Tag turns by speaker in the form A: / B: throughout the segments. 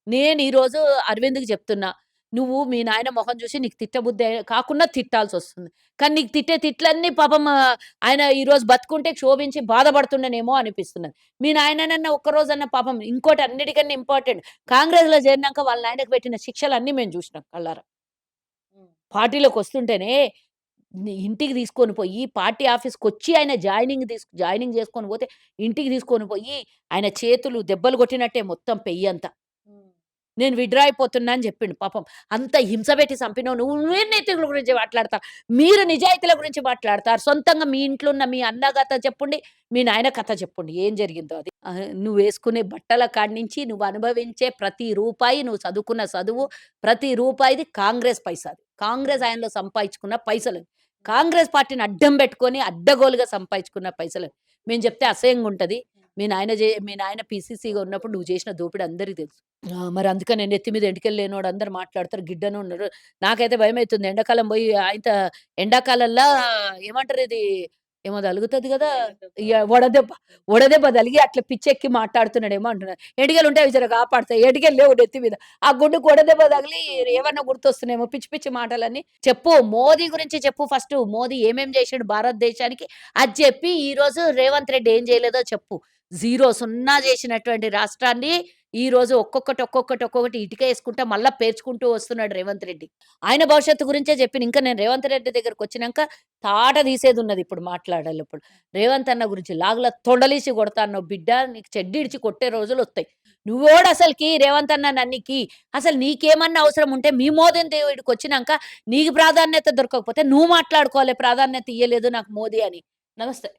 A: నేను ఈరోజు అరవింద్‌కి చెప్తున్నా. నువ్వు మీ నాయన మొహం చూసి నీకు తిట్టబుద్ధి కాకున్నా తిట్టాల్సొస్తుంది. కానీ నీకు తిట్టే తిట్లన్నీ పాపం ఆయన ఈరోజు బతికుంటే క్షోభించి బాధపడుతుండేనేమో అనిపిస్తున్నది. మీ నాయననన్న ఒక్కరోజన్న పాపం ఇంకోటి అన్నిటికన్నా ఇంపార్టెంట్ కాంగ్రెస్‌లో చేరినాక వాళ్ళ నాయనకి పెట్టిన శిక్షలన్నీ మేము చూసినాం కళ్ళారా.
B: హ్మ్.
A: పార్టీలోకొస్తుంటేనే ఇంటికి తీసుకొని పోయి, పార్టీ ఆఫీస్‌కొచ్చి ఆయన జాయినింగ్ చేసుకొని పోతే, ఇంటికి తీసుకొని పోయి, ఆయన చేతులు దెబ్బలు కొట్టినట్టే మొత్తం పెయ్యంతా.
B: హ్మ్.
A: నేను విత్‌డ్రా అయిపోతున్నా అని జెప్పిండు. పాపం అంత హింస పెట్టి చంపినోడు నువ్వేం నైతికుల గురించి మాట్లాడతావు? మీరు నిజాయితీల గురించి మాట్లాడతారు. సొంతంగా మీ ఇంట్లో ఉన్న మీ అన్న కథ చెప్పుండి, మీ నాయన కథ చెప్పుండి. ఏం జరిగిందో అది. నువ్వేసుకునే బట్టల కాడ్నించి, నువ్వు అనుభవించే ప్రతి రూపాయి, నువ్వు చదువుకున్న చదువు, ప్రతి రూపాయిది కాంగ్రెస్ పైసాది. కాంగ్రెస్
B: హ్మ్.
A: హయాంలో సంపాదించుకున్న పైసలవి.
B: హ్మ్.
A: కాంగ్రెస్ పార్టీని అడ్డం పెట్టుకొని అడ్డగోలుగా సంపాదించుకున్న పైసలవి. మేము చెప్తే అసహ్యంగుంటది.
B: హ్మ్.
A: మీ నాయన పీసీసీగా ఉన్నప్పుడు నువ్వు చేసిన దోపిడి అందరికి తెలుసు. మరి అందుకనే నెత్తి మీద ఎంటికలు లేనోడు అందరూ మాట్లాడతారు. గిడ్డనున్నరు. నాకైతే భయమైతుంది. ఎండాకాలం బోయి ఎండాకాలంలా ఏమంటారిది? ఏమో తలుగుతది గదా! వడదెబ్బ. వడదెబ్బ తలిగి అట్లా పిచ్చెక్కి మాట్లాడుతున్నాడేమో అంటున్నా. ఎంటికలుంటే అవి జర కాపాడతాయి. ఎంటికలు లేవు నెత్తి మీద. ఆ గుండుకు వడదెబ్బ తగిలి ఏమన్నా గుర్తొస్తున్నాయేమో పిచ్చి పిచ్చి మాటలన్నీ. చెప్పు మోదీ గురించి చెప్పు ఫస్టు. మోదీ ఏమేం చేసిండు భారతదేశానికి? అది చెప్పి ఈరోజు రేవంత్ రెడ్డి ఏం చేయలేదో చెప్పు. జీరో సున్నా చేసినటువంటి రాష్ట్రాన్ని ఈరోజు ఒక్కొక్కటి ఇటుకేసుకుంటా మళ్ళా పేర్చుకుంటూ వస్తున్నాడు రేవంత్ రెడ్డి. ఆయన భవిష్యత్తు గురించే చెప్పిన. ఇంకా నేను రేవంత్ రెడ్డి దగ్గరకొచ్చినంక తాట తీసేదున్నది ఇప్పుడు మాట్లాడాలిప్పుడు. రేవంత్ అన్న గురించి లాగుల తొండలీసి కొడతా అన్నావు బిడ్డ నీకు చెడ్డిడిచి కొట్టే రోజులొత్తయి. నువ్వెవడసలకి రేవంత్ అన్న నన్నికి? అసలు నీకేమన్నా అవసరం ఉంటే మీ మోదీని ఈడికొచ్చినంక నీకు ప్రాధాన్యత దొరకకపోతే నువ్వు మాట్లాడుకోవాలి ప్రాధాన్యత ఇయ్యలేదు నాకు మోదీ అని. నమస్తే.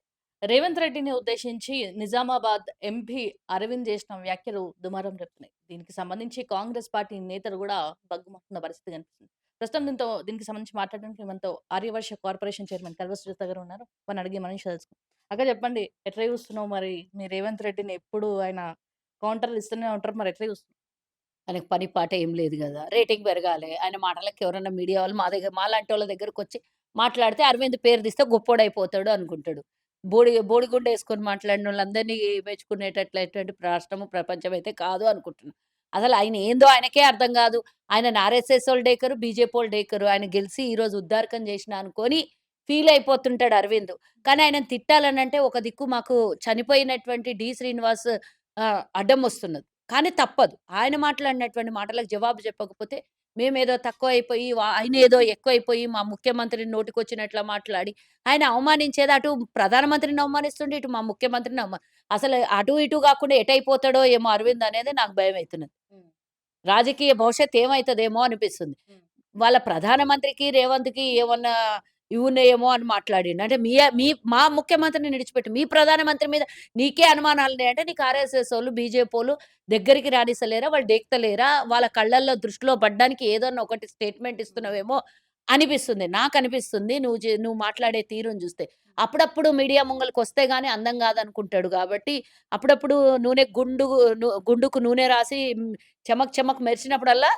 B: రేవంత్ రెడ్డిని ఉద్దేశించి నిజామాబాద్ ఎంపీ అరవింద్ చేసిన వ్యాఖ్యలు దుమారం రేపుతున్నాయి. దీనికి సంబంధించి కాంగ్రెస్ పార్టీ నేతలు గూడా బగ్గుమంటున్న పరిస్థితి కనిపిస్తుంది. ప్రస్తుతం దీనికి సంబంధించి మాట్లాడడానికి మనతో ఆర్యవర్ష కార్పొరేషన్ చైర్మన్ కల్వ సుజాత గారు ఉన్నారు. వారిని అడిగి మనిషి తెలుసుకుందాం. అక్క చెప్పండి ఎట్లా చూస్తున్నావు మరి మీ రేవంత్ రెడ్డిని ఎప్పుడు ఆయన కౌంటర్‌లు ఇస్తూనే ఉంటారు. మరి ఎట్లా చూస్తున్నావు?
A: ఆయనకు పని పాట ఏం లేదు గదా! రేటింగ్ పెరగాలే. ఆయన మాటలకి ఎవరన్నా మీడియా వాళ్ళు మాలాంటోళ్ళ దగ్గరకొచ్చి మాట్లాడితే అరవింద్ పేరు తీస్తే గొప్పోడయిపోతాడు అనుకుంటాడు. బోడిగుండేసుకొని మాట్లాడినోళ్ళందరినీ మెచ్చుకునేటట్లయినటువంటి రాష్ట్రము, ప్రపంచం అయితే కాదు అనుకుంటున్నా. అసలు ఆయన ఏందో ఆయనకే అర్థం గాదు. ఆయనని ఆర్ఎస్ఎసోళ్ళు డేకరు, బీజేపీవోళ్ళు డేకరు. ఆయన గెలిసి ఈరోజు ఉద్దారకం చేసినా అనుకోని ఫీల్ అయిపోతుంటాడు అరవింద్. కానీ ఆయనని తిట్టాలనంటే ఒక దిక్కు మాకు చనిపోయినటువంటి 'శ్రీనివాస్' అడ్డమొస్తున్నది. కానీ తప్పదు. ఆయన మాట్లాడినటువంటి మాటలకు జవాబు చెప్పకపోతే, మేమేదో తక్కువైపోయి, ఆయనేదో ఎక్కువైపోయి, మా ముఖ్యమంత్రిని నోటికొచ్చినట్లా మాట్లాడి, ఆయన అవమానించేది అటు ప్రధానమంత్రిని అవమానిస్తుండు, ఇటు మా ముఖ్యమంత్రిని అసలు అటు ఇటు గాకుండా ఎటైపోతాడో ఏమో అరవింద్ అనేది నాకు భయమైతున్నది.
B: హ్మ్.
A: రాజకీయ భవిష్యత్తు ఏమైతదేమో అనిపిస్తుంది.
B: హ్మ్.
A: వాళ్ళ ప్రధానమంత్రికి, రేవంత్‌కి ఏమన్నా ఇవున్నాయేమో అని మాట్లాడిండు. అంటే మా ముఖ్యమంత్రిని విడిచిపెట్టి మీ ప్రధానమంత్రి మీద నీకే అనుమానాలున్నాయంటే నీకు ఆర్ఎస్ఎసోళ్ళు, బీజేపీవోళ్ళు దగ్గరికి రానిస్తలేరా? వాళ్ళు డేక్తలేరా? వాళ్ళ కళ్ళల్లో దృష్టిలో పడ్డానికి ఏదన్నా ఒకటి స్టేట్‌మెంట్ ఇస్తున్నావేమో అనిపిస్తుంది. నాకనిపిస్తుంది. నువ్వు మాట్లాడే తీరును జూస్తే. అప్పుడప్పుడు మీడియా ముంగలకొస్తే గాని అందం గాదనుకుంటాడు గాబట్టి, అప్పుడప్పుడు గుండుకు నూనె రాసి చెమక్ చెమక్ మెరిసినప్పుడల్లా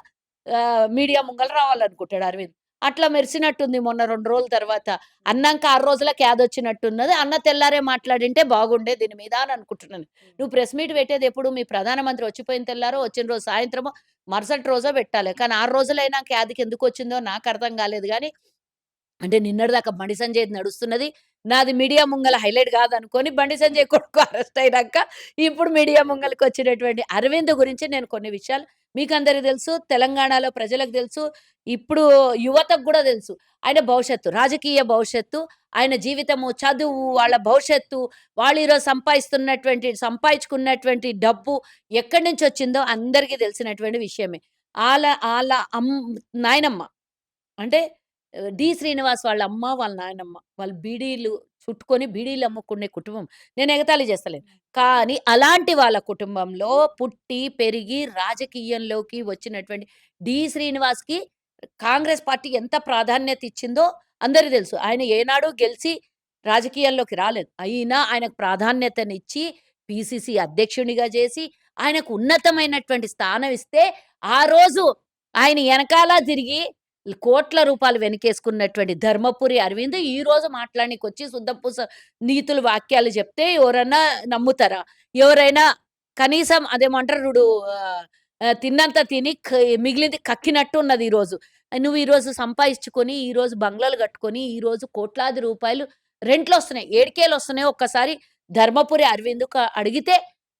A: మీడియా ముంగల రావాలనుకుంటాడు అరవింద్. అట్లా మెరిసినట్టుంది మొన్న 2 రోజుల తర్వాత. అన్నంక 6 రోజులకి యాదొచ్చినట్టున్నది. అన్న తెల్లారే మాట్లాడింటే బాగుండే దీని మీద అని అనుకుంటున్నాను.
B: హ్మ్.
A: నువ్వు ప్రెస్ మీట్ పెట్టేదెప్పుడు? మీ ప్రధానమంత్రి వచ్చిపోయిన తెల్లారో, వచ్చిన రోజు సాయంత్రమో, మరుసటి రోజో పెట్టాలె. కానీ 6 రోజులైనాక యాదికెందుకొచ్చిందో నాకర్థం గాలేదు గానీ అంటే నిన్నటిదాకా బండి సంజయ్‌ది నడుస్తున్నది. నాది మీడియా ముంగల హైలైట్ గాదనుకోని బండి సంజయ్ కొడుకు అరెస్ట్ అయినాక ఇప్పుడు మీడియా ముంగలకొచ్చినటువంటి అరవింద్ గురించి నేను కొన్ని విషయాలు మీకందరికి తెలుసు. తెలంగాణలో ప్రజలకు తెలుసు. ఇప్పుడు యువతకు గూడా తెలుసు. ఆయన భవిష్యత్తు, రాజకీయ భవిష్యత్తు, ఆయన జీవితము, చదువు, వాళ్ళ భవిష్యత్తు, వాళ్ళు ఈరోజు సంపాదించుకున్నటువంటి డబ్బు ఎక్కడి నుంచొచ్చిందో అందరికీ తెలిసినటువంటి విషయమే. ఆళ్ళ ఆళ్ళ నాయనమ్మ అంటే 'శ్రీనివాస్' వాళ్ళ అమ్మ, వాళ్ళ నాయనమ్మ. వాళ్ళు బీడీలు చుట్టుకొని బీడీలు అమ్ముకునే కుటుంబం. నేను ఎగతాళి చేస్తలేను. కానీ అలాంటి వాళ్ళ కుటుంబంలో పుట్టి, పెరిగి రాజకీయంలోకి వచ్చినటువంటి 'శ్రీనివాస్‌కి' కాంగ్రెస్ పార్టీ ఎంత ప్రాధాన్యత ఇచ్చిందో అందరికి తెలుసు. ఆయన ఏనాడు గెలిసి రాజకీయాల్లోకి రాలేదు. అయినా ఆయనకు ప్రాధాన్యతనిచ్చి పీసీసీ అధ్యక్షునిగా చేసి, ఆయనకు ఉన్నతమైనటువంటి స్థానం ఇస్తే, ఆ రోజు ఆయన ఎనకాల తిరిగి కోట్ల రూపాయలు వెనకేసుకున్నటువంటి ధర్మపురి అరవింద్ ఈరోజు మాట్లాడనీకొచ్చి సుద్దపూస నీతులు, వాక్యాలు చెప్తే ఎవరన్నా నమ్ముతారా? ఎవరైనా కనీసం అదేమంటారు చూడు తిన్నంత తిని మిగిలింది కక్కినట్టు ఉన్నది ఈరోజు. నువ్వు ఈరోజు సంపాదించుకొని, ఈరోజు బంగ్లాలు కట్టుకొని, ఈరోజు కోట్లాది రూపాయలు రెంట్‌లొస్తున్నాయి. ఏడికేలొస్తున్నాయో ఒక్కసారి ధర్మపురి అరవింద్‌కు అడిగితే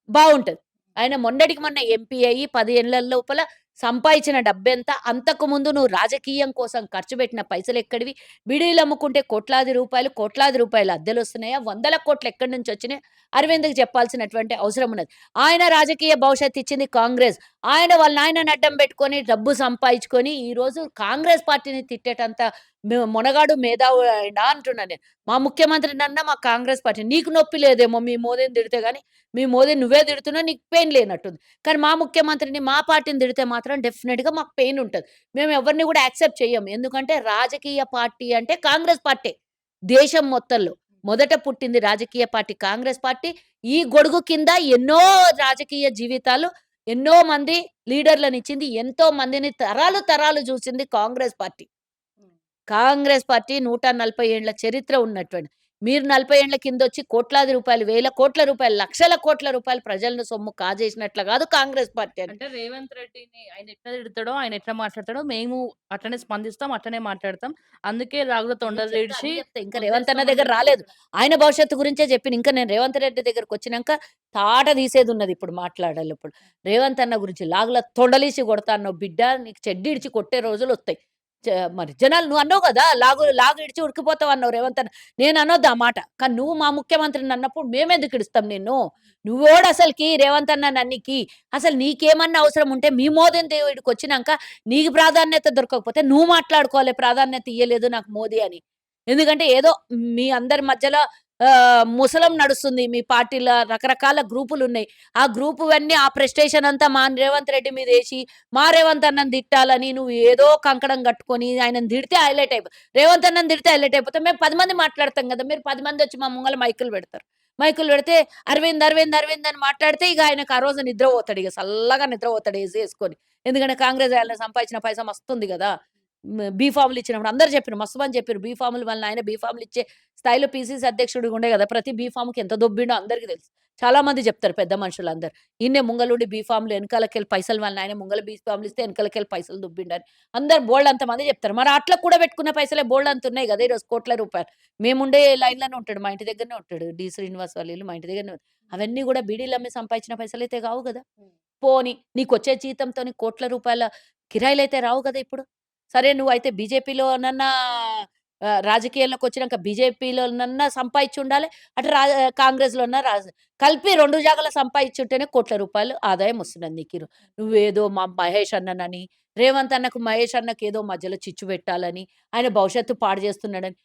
A: బావుంటది. ఆయన మొన్నటికి మొన్న ఎంపీ అయ్యి 10 ఏళ్ల లోపల సంపాదించిన డబ్బెంత? అంతకుముందు నువ్వు రాజకీయం కోసం ఖర్చు పెట్టిన పైసలెక్కడివి? బీడీలమ్ముకుంటే కోట్లాది రూపాయల అద్దెలొస్తున్నాయా? వందల కోట్లు ఎక్కడి నుంచొచ్చినాయి? అరవింద్‌కి చెప్పాల్సినటువంటి అవసరం ఉన్నది. ఆయన రాజకీయ భవిష్యత్తు ఇచ్చింది కాంగ్రెస్. ఆయన వాళ్ళ నాయనని అడ్డం పెట్టుకొని, డబ్బు సంపాదించుకొని, ఈరోజు కాంగ్రెస్ పార్టీని తిట్టేటంత మొనగాడు, మేధావి అయిండా అంటున్నా నేను. మా ముఖ్యమంత్రినన్నా మా కాంగ్రెస్ పార్టీ నీకు నొప్పి లేదేమో మీ మోదీని తిడితే గాని, మీ మోదీని నువ్వే తిడుతున్నావు నీకు పెయిన్ లేనట్టుంది. కానీ మా ముఖ్యమంత్రిని, మా పార్టీని తిడితే మాత్రం డెఫినిట్‌గా మాకు పెయిన్ ఉంటది. మేము ఎవరిని కూడా యాక్సెప్ట్ చెయ్యం. ఎందుకంటే రాజకీయ పార్టీ అంటే కాంగ్రెస్ పార్టీ. దేశం మొత్తంలో. మొదట పుట్టింది రాజకీయ పార్టీ కాంగ్రెస్ పార్టీ. ఈ గొడుగు కింద ఎన్నో రాజకీయ జీవితాలు, ఎన్నో మంది లీడర్‌లనిచ్చింది. ఎంతో మందిని తరాలు తరాలు చూసింది కాంగ్రెస్ పార్టీ. కాంగ్రెస్ పార్టీ 140 ఏండ్ల చరిత్ర ఉన్నటువంటి. మీరు 40 ఏండ్ల కిందొచ్చి కోట్లాది రూపాయలు, వేల కోట్ల రూపాయలు, లక్షల కోట్ల రూపాయలు ప్రజలను సొమ్ము కాజేసినట్ల గాదు కాంగ్రెస్ పార్టీ అని.
B: అంటే రేవంత్ రెడ్డిని ఆయన ఎట్లా తిడతాడో, ఆయన ఎట్లా మాట్లాడతాడో మేము అట్లనే స్పందిస్తాం. అట్లనే మాట్లాడతాం. అందుకే రాగుల
A: నేను చెప్తా
B: తొండలీడ్చి
A: అదే చెప్తా. ఇంకా రేవంత్ అన్న
B: వదిలేస్తామని
A: దగ్గర
B: చెప్పి
A: రాలేదు.
B: చెప్తున్నా.
A: ఆయన భవిష్యత్తు గురించే చెప్పిన. ఇంకా నేను రేవంత్ రెడ్డి దగ్గరకొచ్చినంక తాట తీసేదున్నది ఇప్పుడు మాట్లాడాలిప్పుడు. రేవంత్ అన్న గురించి లాగుల తొండలీసి కొడతా అన్నావు బిడ్డ నీకు చెడ్డీడిచి కొట్టే రోజులొత్తయి. చ మరి జనాలు నువ్వు అన్నావు గదా! లాగు ఇడిచి ఉరికిపోతావన్నావు రేవంత్ అన్న. నేను అనొద్దు ఆ మాట. కానీ నువ్వు మా ముఖ్యమంత్రిని అన్నప్పుడు మేమెందుకు ఇడుస్తాం నిన్ను? నువ్వెవడసలకి రేవంత్ అన్న నన్నికి? అసలు నీకేమన్నా అవసరం ఉంటే మీ మోదీని ఈడికొచ్చినంక నీకు ప్రాధాన్యత దొరకకపోతే నువ్వు మాట్లాడుకోవాలి ప్రాధాన్యత ఇయ్యలేదు నాకు మోదీ అని. ఎందుకంటే ఏదో మీ అందరి మధ్యలో ముసలం నడుస్తుంది. మీ పార్టీల రకరకాల గ్రూపులున్నాయి. ఆ గ్రూపువన్నీ ఆ ప్రెస్టేషన్ అంతా మా రేవంత్ రెడ్డి మీదేసి, మా రేవంత్ అన్నని తిట్టాలని నువ్వు ఏదో కంకణం కట్టుకొని ఆయనని తిడితే హైలైట్ రేవంత్ అన్నని తిడితే హైలైట్ అయిపోతాం. మేము 10 మంది మాట్లాడతాం గదా! మీరు 10 మందొచ్చి మా ముంగల మైకులు పెడతారు. మైకులు పెడితే అరవింద్, అరవింద్, అరవింద్ అని మాట్లాడితే ఇగ ఆయనకు ఆ రోజు నిద్రపోతాడు. సల్లగా నిద్రపోతాడు ఏసేసుకొని. ఎందుకంటే కాంగ్రెస్ ఆయన సంపాదించిన పైసా మస్తుంది గదా! బీఫార్మ్‌లు ఇచ్చినప్పుడు అందరూ చెప్పిర్రు. మస్తు మంది చెప్పిర్రు. బీఫార్మ్‌లు వాళ్ళ నాయన బీఫార్మ్‌లు ఇచ్చే స్థాయిలో పీసీసీ అధ్యక్షుడిగా ఉండే గదా! ప్రతి బీఫార్మ్‌కి ఎంత దొబ్బిండో అందరికి తెలుసు. చాలా మంది చెప్తారు పెద్ద మనుషులందరూ. ఈయన్నే ముంగలుండి బీఫార్మ్‌లు ఎనకాలకెళ్ళి పైసలు వాళ్ళ నాయన ముంగల బీఫార్మ్‌లు ఇస్తే ఎనకాలకెళ్ళి పైసలు దొబ్బిండని. అందరూ బోలెడంత మంది చెప్తారు. మరి అట్లా కూడబెట్టుకున్న పైసలే బోలెడంత ఉన్నాయి గదా! ఈరోజు కోట్ల రూపాయలు. మేముండే లైన్‌లోనే ఉంటాడు. మా ఇంటి దగ్గరనే ఉంటాడు. డి. శ్రీనివాస్ వాళ్ళ ఇల్లు మా ఇంటి దగ్గరనే ఉంది. అవన్నీ గూడా బీడీలమ్మి సంపాదించిన పైసలైతే గావు గదా! పోనీ నీకొచ్చే జీతంతోని కోట్ల రూపాయల కిరాయిలైతే రావు గదా ఇప్పుడు. సరే నువ్వయితే బీజేపీలోనన్నా రాజకీయాల్లోకొచ్చినంక బీజేపీలోనన్నా సంపాదించుండాలె. అటు కాంగ్రెస్‌లోన్నా కలిపి 2 జాగాల సంపాదించుంటేనే కోట్ల రూపాయలు ఆదాయం వస్తున్నది నీకు. నువ్వేదో మా మహేష్ అన్ననని, రేవంత్ అన్నకు మహేష్ అన్నకేదో మధ్యలో చిచ్చు పెట్టాలని, ఆయన భవిష్యత్తు పాడు చేస్తున్నాడని,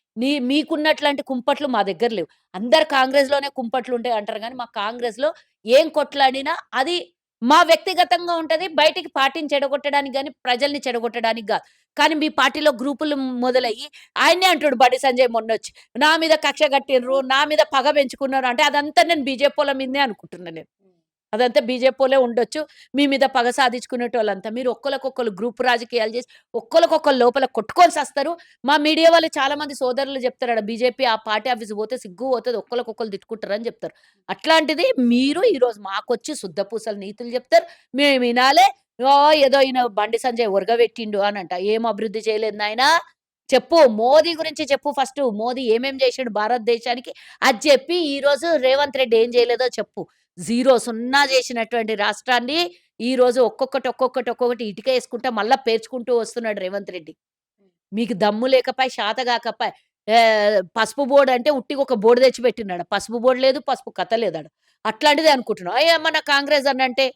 A: మీకున్నట్లాంటి కుంపట్లు మా దగ్గర లేవు. అందరు కాంగ్రెస్‌లోనే కుంపట్లుంటాయి అంటారు గానీ, మా కాంగ్రెస్‌లో ఏం కొట్లాడినా అది మా వ్యక్తిగతంగా ఉంటది. బయటికి పార్టీని చెడగొట్టడానికి గాని, ప్రజల్ని చెడగొట్టడానికి గాదు. కానీ మీ పార్టీలో గ్రూపులు మొదలయ్యి ఆయన్నే అంటాడు బండి సంజయ్ మొన్నొచ్చి. నా మీద కక్ష కట్టిర్రు, నా మీద పగ పెంచుకున్నారు అంటే అదంతా నేను బీజేపోళ్ళ మీదనే అనుకుంటున్నా నేను. అదంతా బీజేపోలే ఉండొచ్చు. మీ మీద పగ సాధించుకునేటోళ్ళంతా. మీరు ఒక్కళ్ళకొక్కళ్ళు గ్రూప్ రాజకీయాలు చేసి, ఒక్కళ్ళకొక్కళ్ళు లోపల కొట్టుకొని సస్తారు. మా మీడియా వాళ్ళు చాలా మంది సోదరులు చెప్తారట బీజేపీ ఆ పార్టీ ఆఫీస్‌కి పోతే సిగ్గు పోతది. ఒక్కళ్ళకొక్కళ్ళు తిట్టుకుంటారని చెప్తారు. అట్లాంటిది మీరు ఈరోజు మాకొచ్చి సుద్దపూసల నీతులు చెప్తారు. మేమినాలే. ఏదో ఈయన బండి సంజయ్ ఒరగబెట్టిండు అనంట. ఏం అభివృద్ధి చేయలేదు నాయనా. చెప్పు. మోదీ గురించి చెప్పు ఫస్టు. మోదీ ఏమేం చేసిండు భారతదేశానికి అది చెప్పి, ఈరోజు రేవంత్ రెడ్డి ఏం చేయలేదో చెప్పు. జీరో సున్నా చేసినటువంటి రాష్ట్రాన్ని ఈరోజు ఒక్కొక్కటి ఇటుకేసుకుంటా మళ్ళా పేర్చుకుంటూ వస్తున్నాడు రేవంత్ రెడ్డి. మీకు దమ్ము లేకపాయె, చేత గాకపాయె. పసుపు బోర్డ్ అంటే ఉట్టిగా ఒక బోర్డ్ తెచ్చిపెట్టినాడ. పసుపు బోర్డ్ లేదు, పసుపు కథ లేదాడ. అట్లాంటిదే అనుకుంటున్నావా? మన కాంగ్రెస్ అనంటే?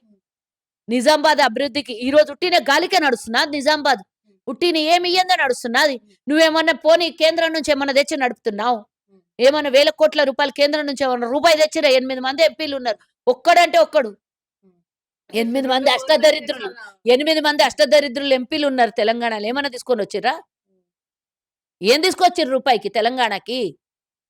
A: నిజామాబాద్ అభివృద్ధికి ఈరోజు ఉట్టిన గాలికే నడుస్తున్నదా నిజామాబాద్? ఉట్టిన ఏమి ఇయ్యందే నడుస్తున్నది. నువ్వేమన్నా పోనీ కేంద్రం నుంచి ఏమన్నా తెచ్చి నడుపుతున్నావు? ఏమన్నా వేల కోట్ల రూపాయలు కేంద్రం నుంచి ఏమన్నా రూపాయి తెచ్చిర్రా? 8 మంది ఎంపీలున్నారు. ఒక్కడంటే ఒక్కడు. 8 మంది అష్టదరిద్రులు. 8 మంది అష్టదరిద్రులు ఎంపీలున్నారు తెలంగాణలో. ఏమన్నా తీసుకొనొచ్చిర్రా? ఏం తీసుకొచ్చిర్రు రూపాయికి తెలంగాణకి?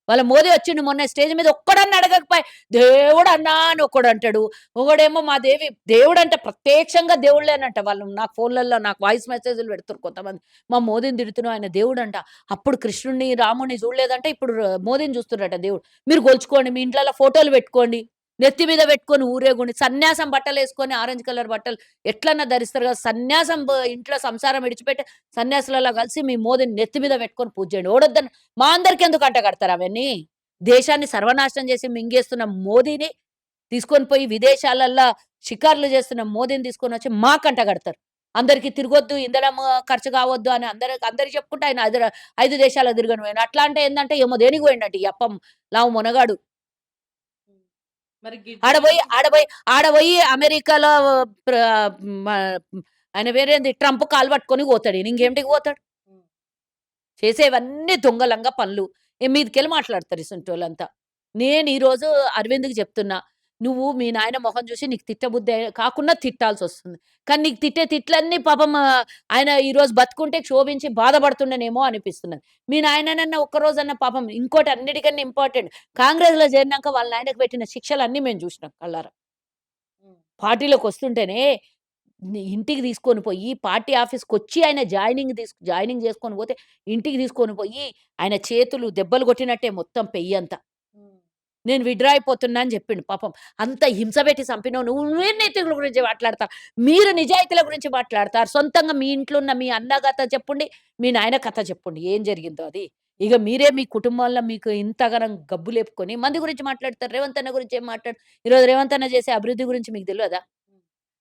A: వాళ్ళ మోదీ వచ్చిండు మొన్న స్టేజ్ మీద ఒక్కడన్నా అడగకపోయే, దేవుడన్నా అని ఒకడంటాడు. ఒకడేమో మా దేవి దేవుడంట ప్రత్యక్షంగా దేవుళ్ళేనంట. వాళ్ళు నాకు ఫోన్‌లలో నాకు వాయిస్ మెసేజ్‌లు పెడుతుర్రు కొంతమంది. మా మోదీని తిడుతున్నావు ఆయన దేవుడంట. అప్పుడు కృష్ణుడిని, రాముడిని చూడలేదంట. ఇప్పుడు మోదీని చూస్తుర్రట దేవుడు. మీరు కొలుచుకోండి. మీ ఇంట్లల్ల ఫోటోలు పెట్టుకోండి. నెత్తి మీద పెట్టుకొని ఊరేగుండి సన్యాసం బట్టలేసుకొని ఆరెంజ్ కలర్ బట్టలు ఎట్లన్నా ధరిస్తారు కదా! సన్యాసం ఇంట్లో సంసారం విడిచిపెట్టి సన్యాసులలా కలిసి మీ మోదీని నెత్తి మీద పెట్టుకొని పూజ చేయండి. ఓడొద్దని మా అందరికెందుకు అంటగడతారు అవన్నీ? దేశాన్ని సర్వనాశనం చేసి మింగేస్తున్న మోదీని తీసుకొని పోయి విదేశాలల్లా షికార్లు చేస్తున్న మోదీని తీసుకొనొచ్చి మాకంటగడతారు. అందరికి తిరగొద్దు, ఇంధనం ఖర్చు కావద్దు అని అందరికి చెప్పుకుంటే ఆయన 5 దేశాలకు తిరగని పోయిండు. అట్లా అంటే ఏందంటే ఏమో దేనికి పోయిండట ఈ అప్పం లావు మొనగాడు.
B: హ్మ్. మరి
A: ఆడ బోయి అమెరికాలో ప్ర మ ఆయన పేరేంది ట్రంప్ కాలు పట్టుకొని పోతాడు. ఈయన ఇంకేమిటికి పోతాడు?
B: హ్మ్.
A: చేసేవన్నీ దొంగలంగా పనులు. మీదికెళ్ళి మాట్లాడతారు ఇసంటోళ్ళంతా. నేను ఈరోజు అరవింద్‌కి చెప్తున్నా. నువ్వు మీ నాయన మొహం చూసి నీకు తిట్టబుద్ధి కాకున్నా తిట్టాల్సొస్తుంది. కానీ నీకు తిట్టే తిట్లన్నీ పాపం ఆయన ఈరోజు బతికుంటే క్షోభించి బాధపడుతుండేనేమో అనిపిస్తున్నది. మీ నాయననన్నా ఒక్కరోజన్నా పాపం ఇంకోటి అన్నిటికన్నా ఇంపార్టెంట్ కాంగ్రెస్‌లో చేరినాక వాళ్ళ నాయనకు పెట్టిన శిక్షలన్నీ మేము చూసినాం కళ్ళారా.
B: హ్మ్.
A: పార్టీలోకొస్తుంటేనే ఇంటికి తీసుకొని పోయి పార్టీ ఆఫీస్‌కొచ్చి ఆయన జాయినింగ్ చేసుకొని పోతే ఇంటికి తీసుకొని పోయి ఆయన చేతులు దెబ్బలు కొట్టినట్టే మొత్తం పెయ్యంతా.
B: హ్మ్.
A: నేను విత్‌డ్రా అయిపోతున్నా అని చెప్పిండు పాపం. అంత హింస పెట్టి చంపినవు నువ్వేం నైతికుల గురించి మాట్లాడతావు? మీరు నిజాయితీల గురించి మాట్లాడతారు. సొంతంగా మీ ఇంట్లో ఉన్న మీ అన్న కథ చెప్పుండి, మీ నాయన కథ చెప్పుండి. ఏం జరిగిందో అది. ఇగ మీరే మీ కుటుంబంలో మీకు ఇంతగనం గబ్బు లేపుకొని మంది గురించి మాట్లాడతారు. రేవంత్ అన్న గురించి ఏం ఈరోజు రేవంత్ అన్న చేసే అభివృద్ధి గురించి మీకు తెలవదా?
B: హ్మ్.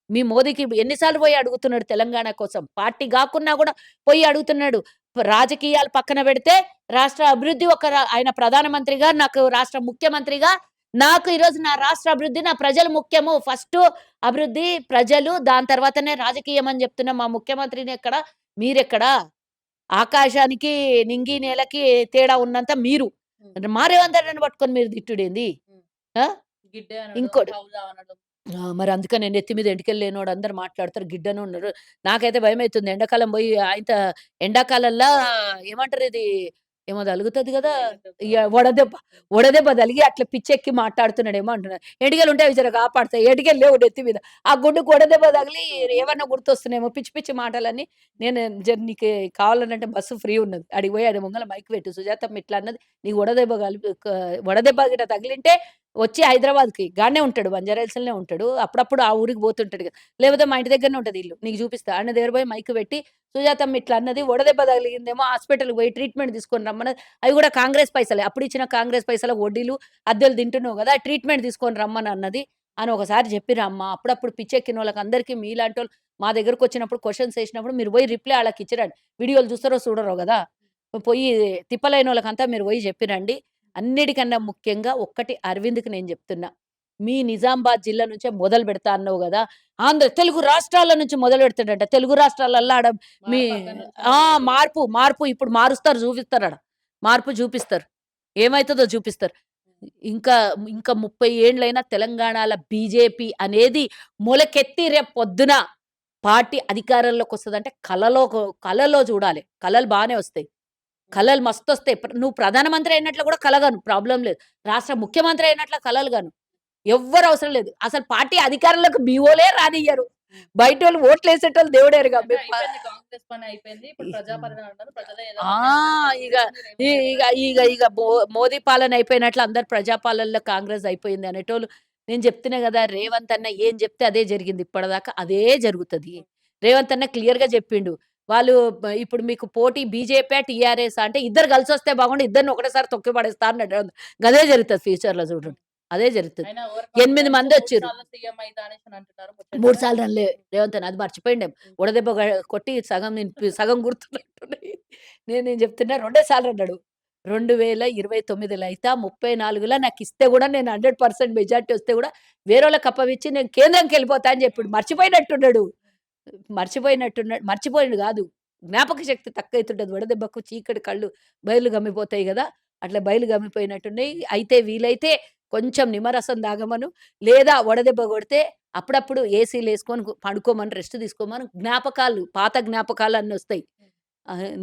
A: మీ మోదీకి ఎన్ని సార్లు పోయి అడుగుతున్నాడు తెలంగాణ కోసం. పార్టీ గాకున్నా గూడా పోయి అడుగుతున్నాడు. రాజకీయాలు పక్కన పెడితే రాష్ట్ర అభివృద్ధి ఆయన ప్రధానమంత్రిగా, నాకు రాష్ట్ర ముఖ్యమంత్రిగా, నాకు ఈరోజు నా రాష్ట్ర అభివృద్ధి, నా ప్రజలు ముఖ్యము. ఫస్టు అభివృద్ధి ప్రజలు, దాని తర్వాతనే రాజకీయం అని చెప్తున్న మా ముఖ్యమంత్రిని ఎక్కడ? మీరెక్కడ? ఆకాశానికి, నింగి, నేలకి తేడా ఉన్నంత మీరు.
B: హ్మ్.
A: మా రేవంత్ అన్నని పట్టుకొని మీరు తిట్టుడేంది?
B: హ్మ్.
A: ఆ!
B: గిడ్డే అనడం,
A: ఇంకోటి
B: హౌలా అనడం.
A: మరి అందుకనే నెత్తి మీద ఎంటికలు లేనోడు అందరూ మాట్లాడతారు. గిడ్డనే ఉన్నాడు. నాకైతే భయమైతుంది. ఎండాకాలం పోయి ఎండాకాలంలా ఏమంటారు ఇది? ఏమో తలుగుతది గదా!
B: వడదెబ్బ.
A: ఇగ వడదెబ్బ తలిగి అట్లా పిచ్చెక్కి మాట్లాడుతున్నాడేమో అంటున్నా. ఎంటికలుంటే అవి జర కాపాడతాయి. ఎంటికలు లేవు నెత్తి మీద. ఆ గుండుకు వడదెబ్బ తగిలి ఏమన్నా గుర్తొస్తున్నాయేమో పిచ్చి పిచ్చి మాటలన్నీ. నేను నీకు కావాలనంటే బస్సు ఫ్రీ ఉన్నది. ఆడికి పోయి ఆడ ముంగల మైక్ పెట్టు. సుజాతమ్మ ఇట్లా అన్నది. నీకు వడదెబ్బ గిట్ట తగిలింటే వచ్చి హైదరాబాద్‌కి గాడనే ఉంటాడు. బంజారాహిల్స్‌లోనే ఉంటాడు. అప్పుడప్పుడు ఆ ఊరికి పోతుంటాడు గదా! లేకపోతే మా ఇంటి దగ్గరనే ఉంటది ఇల్లు. నీకు చూపిస్తా. ఆయన దగ్గర పోయి మైక్ పెట్టి, "సుజాతమ్మ ఇట్లా అన్నది. వడదెబ్బ తగిలిందేమో హాస్పిటల్‌కి పోయి ట్రీట్మెంట్ తీసుకొని రమ్మన్నది." అవి కూడా కాంగ్రెస్ పైసలే. అప్పుడు ఇచ్చిన కాంగ్రెస్ పైసలకు వడ్డీలు, అద్దెలు తింటున్నావు గదా! ట్రీట్మెంట్ తీసుకొని రమ్మని అన్నది అని ఒకసారి చెప్పిరమ్మా. అప్పుడప్పుడు పిచ్చెక్కినోళ్ళకి అందరికి మీలాంటోళ్ళు మా దగ్గరకొచ్చినప్పుడు క్వెషన్స్ ఏసినప్పుడు మీరు పోయి రిప్లై ఆళ్ళకిచ్చిరండి. వీడియోలు చూస్తారో చూడరో గదా! పోయి తిప్పలేనోళ్ళకంతా మీరు పోయి చెప్పిరండి. అన్నిటికన్నా ముఖ్యంగా ఒక్కటి అరవింద్‌కి నేను జెప్తున్నా. మీ నిజామాబాద్ జిల్లా నుంచే మొదలు పెడతా అన్నావు గదా! తెలుగు రాష్ట్రాల నుంచి మొదలుపెడతాడంట. తెలుగు రాష్ట్రాలల్లా ఆడ మీ
B: మార్పు అక్కడి నుంచి
A: ఆ!
B: మొదలైతది.
A: మార్పు ఇప్పుడు మారుస్తారు చూపిస్తారాడ. మార్పు చూపిస్తారు. ఏమైతదో చూపిస్తారు. ఇంకా, ఇంకా 30 ఏండ్లైనా తెలంగాణల బీజేపీ అనేది మొలకెత్తి రేపు పొద్దున పార్టీ అధికారంలోకొస్తదంటే కలలో చూడాలి. కలలు బానే వస్తాయి.
B: హ్మ్.
A: కలలు మస్తొస్తాయి. నువ్వు ప్రధానమంత్రి అయినట్లు గూడా కలగను ప్రాబ్లమ్ లేదు. రాష్ట్ర ముఖ్యమంత్రి అయినట్ల కలలు గను. ఎవ్వరు అవసరం లేదు. అసలు పార్టీ అధికారంలోకి మీ వోలే రానియ్యరు.
B: హ్మ్.
A: బయటోళ్ళు ఓట్లేసేటోళ్ళు దేవుడెరుగా.
B: అంటే అయిపోయింది కాంగ్రెస్ పని అయిపోయింది. ఇప్పుడు ప్రజా
A: ఈ
B: పాలన అంటారు. ప్రజలే ఏదో
A: ఆ!
B: ఒకటి చేస్తారని
A: ఇగ
B: ఉద్దేశం
A: ఈ
B: మీరేమో
A: ఇగ ఇగ ఇగ మోదీ పాలన అయిపోయినట్లు అందరు ప్రజా పాలనలో కాంగ్రెస్ అయిపోయింది అనేటోళ్ళు నేను చెప్తున్నా గదా! రేవంత్ అన్న ఏం చెప్తే అదే జరిగింది ఇప్పటిదాకా. అదే జరుగుతది. రేవంత్ అన్న క్లియర్‌గా చెప్పిండు. వాళ్ళు ఇప్పుడు మీకు పోటీ బీజేపీ, టీఆర్ఎస్ అంటే ఇద్దరు కలిసొస్తే బాగుండు. ఇద్దరిని ఒకటేసారి తొక్కి పడేస్తా అన్నాడు. గదే జరుగుతది ఫ్యూచర్‌లో చూడండి. అదే జరుగుతది.
B: ఆయన ఓవర్
A: 8
B: కాన్ఫిడెన్స్ 3
A: మందొచ్చిర్రు.
B: సార్లు సీఎం అయితా అనేసి అంటున్నారు
A: 3
B: ముచ్చటగా.
A: సార్లు అనలే రేవంత్ అన్న. అది మర్చిపోయిండేమో.
B: హ్మ్.
A: వడదెబ్బ కొట్టి సగం గుర్తున్నట్టున్నాయి. నేను చెప్తున్నా రెండే సార్లు అన్నాడు. 2029లో అయితా 34లో నాకిస్తే గూడా నేను 100% మెజారిటీ వస్తే గూడా వేరోళ్ళకి అప్పవిచ్చి నేను కేంద్రంకెళ్ళిపోతా అని చెప్పిండు. మర్చిపోయినట్టున్నాడు. మర్చిపోయిండు గాదు. జ్ఞాపక శక్తి తక్కువైతుంటది. వడదెబ్బకు చీకటి కళ్ళు బయర్లు గమ్మిపోతాయి గదా! అట్లా బయలు గమ్మిపోయినట్టున్నయి. అయితే వీలైతే కొంచెం నిమ్మరసం తాగమను. లేదా వడదెబ్బ కొడితే అప్పుడప్పుడు ఏసీలేసుకొని పడుకోమని, రెస్ట్ తీసుకోమను. పాత జ్ఞాపకాలన్నొస్తాయి.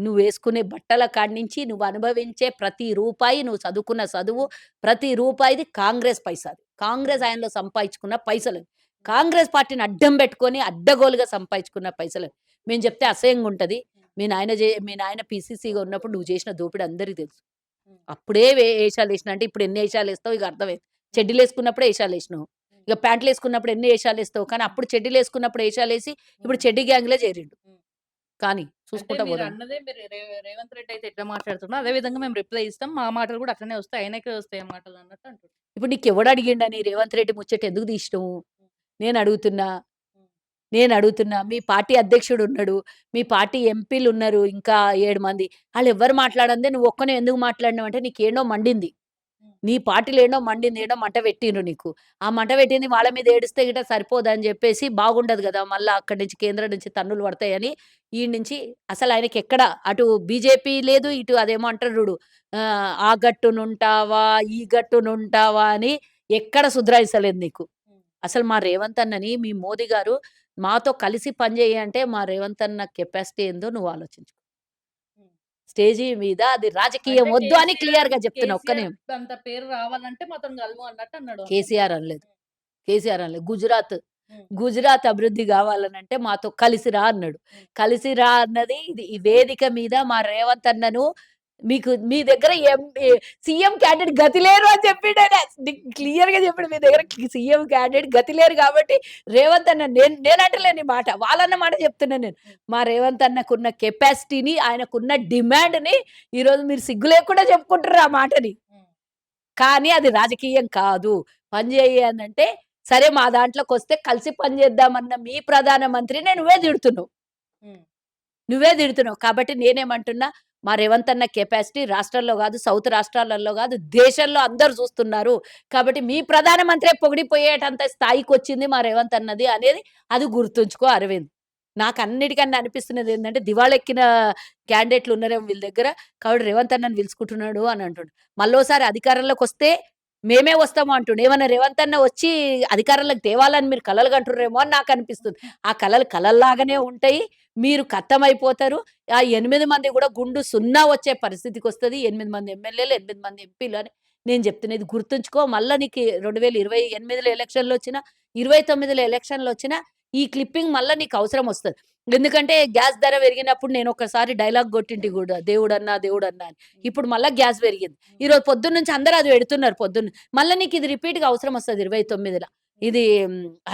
A: నువ్వేసుకునే బట్టల కాడ్నించి, నువ్వు అనుభవించే ప్రతి రూపాయి, నువ్వు చదువుకున్న చదువు, ప్రతి రూపాయిది కాంగ్రెస్ పైసాది. కాంగ్రెస్
B: హ్మ్.
A: హయాంలో సంపాదించుకున్న పైసలవి. కాంగ్రెస్ పార్టీని అడ్డం పెట్టుకొని అడ్డగోలుగా సంపాదించుకున్న పైసలవి. మేము చెప్తే అసహ్యంగుంటది. మీ నాయన పీసీసీగా ఉన్నప్పుడు నువ్వు చేసిన దోపిడి అందరికి తెలుసు.
B: హ్మ్.
A: అప్పుడే ఏషాలేసినా అంటే ఇప్పుడు ఎన్ని ఏషాలేస్తావో ఇక అర్థమైంది. చెడ్డీలేసుకున్నప్పుడే ఏషాలేసినావు. ఇక ప్యాంట్‌లేసుకున్నప్పుడు ఎన్ని ఏషాలేస్తావు. కానీ అప్పుడు చెడ్డీలేసుకున్నప్పుడు ఏషాలేసి ఇప్పుడు చెడ్డీ గ్యాంగ్‌లో చేరిండు. కానీ
B: అంటే
A: చూసుకుంటా పోదాం.
B: మీరన్నదే మీరు రేవంత్ రెడ్డి అయితే ఎట్లా మాట్లాడుతున్నా, అదే విధంగా మేము రిప్లై ఇస్తాం. మా మాటలు కూడా అట్లనే వస్తాయి. ఆయనకే వస్తాయి ఆ మాటలు అన్నట్టు అంటున్నారు.
A: ఇప్పుడు నీకెవడు అడిగిండని రేవంత్ రెడ్డి ముచ్చట ఎందుకు తీసినవు? నేనడుగుతున్నా. నేనడుగుతున్నా. మీ పార్టీ అధ్యక్షుడున్నడు. మీ పార్టీ ఎంపీలున్నారు ఇంకా 7 మంది. ఆళ్ళెవ్వరు మాట్లాడందే నువ్వొక్కనివే ఎందుకు మాట్లాడినవంటే నీకేండో మండింది. నీ పార్టీలో ఏండో మండింది. ఏండో మంట పెట్టిండ్రు నీకు. ఆ మంట పెట్టింది వాళ్ళ మీద ఏడిస్తే గిట్ట సరిపోదని జెప్పేసి బాగుండదు గదా! మళ్ళా అక్కడి నుంచి కేంద్రం నుంచి తన్నులు పడతాయని ఈడ నుంచి అసలాయనకెక్కడ అటు బీజేపీ లేదు. ఇటు అదేమో అంటారు జూడు. ఆ గట్టునుంటావా, ఈ గట్టునుంటావా అని ఎక్కడ సుధరాయిస్తలేదు నీకు. అసలు మా రేవంత్ అన్నని మీ మోదీ గారు మాతో కలిసి పనిచేయి అంటే మా రేవంత్ అన్న కెపాసిటీ ఏందో నువ్వు ఆలోచించుకో. స్టేజీ మీద అది రాజకీయం
B: అంటే
A: వద్దు అని క్లియర్‌గా చెప్తున్నా.
B: కేసీఆర్ అంత పేరు రావాలంటే మాతోని కలవు అన్నట్టు అన్నాడు అంతే.
A: కేసీఆర్ అనలేదు. కేసీఆర్ అనలేదు. గుజరాత్,
B: హ్మ్.
A: గుజరాత్ అభివృద్ధి గావాలనంటే మాతో కలిసి రా అన్నాడు.
B: హ్మ్.
A: కలిసి రా అన్నది ఇది ఈ వేదిక మీద మా రేవంత్ అన్నను మీకు మీ దగ్గర సీఎం క్యాండిడేట్ గతి లేరు అని చెప్పిండాయన. క్లియర్‌గా చెప్పిండు. మీ దగ్గర సీఎం క్యాండిడేట్ గతి లేరు కాబట్టి రేవంత్ అన్న నేనంటలేను ఈ మాట. వాళ్ళన్న మాట చెప్తున్నా నేను. మా రేవంత్ అన్నకున్న కెపాసిటీని, ఆయనకున్న డిమాండ్‌ని ఈరోజు మీరు సిగ్గు లేకుండా చెప్పుకుంటుర్రు ఆ మాటని.
B: హ్మ్.
A: కానీ అది రాజకీయం కాదు. పని జెయ్యి అనంటే, సరే మా దాంట్లోకొస్తే కలిసి పని చేద్దామన్న మీ ప్రధానమంత్రినే నువ్వే తిడుతున్నావు.
B: హ్మ్.
A: నువ్వే తిడుతున్నావు. కాబట్టి నేనేమంటున్నా, మా రేవంత్ అన్న కెపాసిటీ రాష్ట్రాల్లో గాదు, సౌత్ రాష్ట్రాలలో గాదు, దేశంలో అందరూ చూస్తున్నారు. కాబట్టి మీ ప్రధానమంత్రే పొగిడిపోయేటంత స్థాయికొచ్చింది మా రేవంత్ అన్నది అనేది అది గుర్తుంచుకో అరవింద్. నాకన్నిటికన్నా అనిపిస్తున్నదేందంటే, దివాళెక్కిన క్యాండిడేట్‌లున్నారేమో వీళ్ళ దగ్గర. కాబట్టి రేవంత్ అన్నని పిలుచుకుంటున్నాడు అని అంటుండు. మళ్ళోసారి అధికారంలోకొస్తే మేమే వస్తాము అంటుండు. ఏమన్నా రేవంత్ అన్న వచ్చి అధికారంలోకి తేవాలని మీరు కలలు కంటుర్రేమో అని నాకనిపిస్తుంది. ఆ కలలు కలల్లాగానే ఉంటాయి. మీరు ఖతమైపోతారు. ఆ 8 మంది గూడా గుండు సున్నా వచ్చే పరిస్థితికొస్తది. 8 మంది ఎమ్మెల్యేలు, 8 మంది ఎంపీలు అని నేను చెప్తున్నా. ఇది గుర్తుంచుకో. మళ్ళా నీకు 2028లో ఎలక్షన్‌లొచ్చినా, 29లో ఎలక్షన్‌లొచ్చినా ఈ క్లిప్పింగ్ మళ్ళా నీకు అవసరం వస్తది. ఎందుకంటే గ్యాస్ ధర పెరిగినప్పుడు నేనొకసారి డైలాగ్ కొట్టింటి గూడా. దేవుడన్నా, దేవుడన్నా అని. ఇప్పుడు మళ్ళా గ్యాస్ పెరిగింది. ఈరోజు పొద్దున్నుంచి అందరూ అది పెడుతున్నారు పొద్దున్న. మళ్ళా నీకిది రిపీట్‌గా అవసరం వస్తది 29లో. ఇది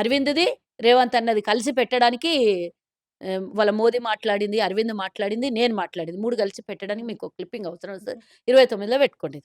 A: అరవింద్‌ది, రేవంత్ అన్నది కలిసి పెట్టడానికి వాళ్ళ మోదీ మాట్లాడింది, అరవింద్ మాట్లాడింది, నేను మాట్లాడింది. 3 కలిసి పెట్టడానికి మీకు క్లిప్పింగ్ అవసరం వస్తది. 29లో పెట్టుకోండి.